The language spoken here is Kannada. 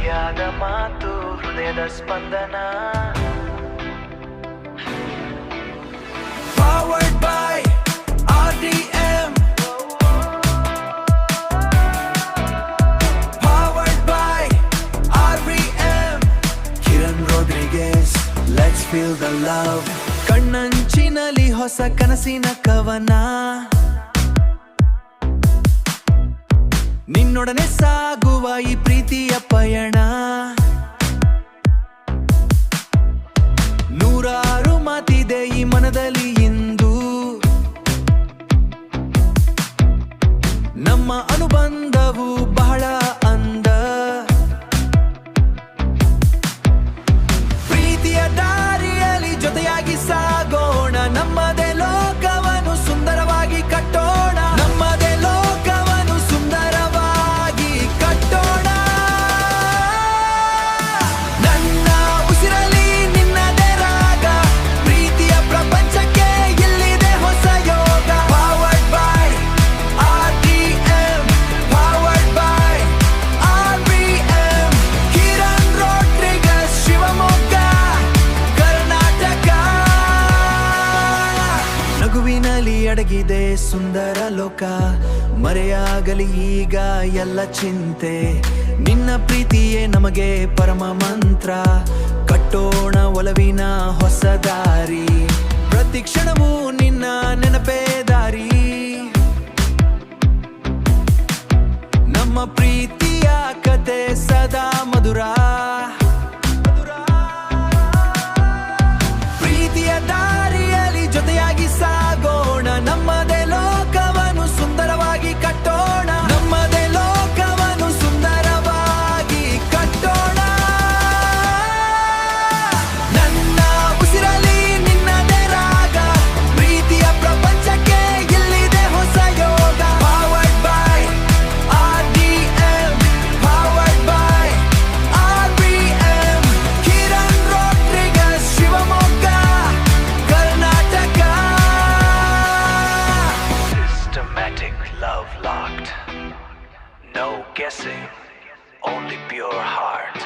ಪ್ರೀತಿಯಾದ ಮಾತು ಹೃದಯದ ಸ್ಪಂದನ. Powered by RDM. Powered by RBM. Kiran Rodriguez, let's feel the love. ಕಣ್ಣಂಚಿನಲ್ಲಿ ಹೊಸ ಕನಸಿನ ಕವನ, ನಿನ್ನೊಡನೆ ಸಾಗುವ ಈ ಪ್ರೀತಿಯ ಪಯಣ. ನೂರಾರು ಮಾತಿದೆ ಈ ಮನದಲ್ಲಿ ಇಂದು, ನಮ್ಮ ಅನುಬಂಧವು ಬಹಳ ಅಂದ. ಪ್ರೀತಿಯ ದಾರಿಯಲ್ಲಿ ಜೊತೆಯಾಗಿ ಸಾಗೋಣ, ನಮ್ಮದೇ ಲೋಕವನ್ನು ಸುಂದರವಾಗಿ ಕಟ್ಟೋಣ. ನಮ್ಮದೇ ಲೋಕವನ್ನು ಸುಂದರವಾಗಿ ಕಟ್ಟೋಣ. ನನ್ನ ಉಸಿರಲಿ ನಿನ್ನದೇ ರಾಗ, ಪ್ರೀತಿಯ ಪ್ರಪಂಚಕ್ಕೆ ಇಲ್ಲಿದೆ ಹೊಸ ಯೋಗ. Powered by RDM. Powered by RBM. Kiran Rodrigues, Shivamogga, Karnataka. ನಗುವಿನಲ್ಲಿ ಅಡಗಿದೆ ಸುಂದರ ಲೋಕ, ಮರೆಯಾಗಲಿ ಈಗ ಎಲ್ಲ ಚಿಂತೆ. ನಿನ್ನ ಪ್ರೀತಿಯೇ ನಮಗೆ ಪರಮ ಮಂತ್ರ, ಕಟ್ಟೋಣ ಒಲವಿನ ಹೊಸ ದಾರಿ. ಪ್ರತಿ ಕ್ಷಣವೂ ನಿನ್ನ ನೆನಪೇ ದಾರಿ. ನಮ್ಮ ಪ್ರೀತಿಯ ಕತೆ ಸದಾ ಮಧುರ. ಪ್ರೀತಿಯ ದಾರಿಯಲ್ಲಿ ಜೊತೆಯಾಗಿ ಸಾಗೋಣ, ನಮ್ಮದೇ ಲೋಕವನ್ನು ಸುಂದರವಾಗಿ ಕಟ್ಟೋಣ. ನಮ್ಮದೇ ಲೋಕವನ್ನು ಸುಂದರವಾಗಿ ಕಟ್ಟೋಣ. ನನ್ನ ಉಸಿರಲಿ ನಿನ್ನದೇ ರಾಗ, ಪ್ರೀತಿಯ ಪ್ರಪಂಚಕ್ಕೆ ಇಲ್ಲಿದೆ ಹೊಸ ಯೋಗ. Powered by RDM. Powered by RBM. Kiran Rodrigues, Shivamogga, Karnataka. Systematic love locked. No guessing, only pure heart.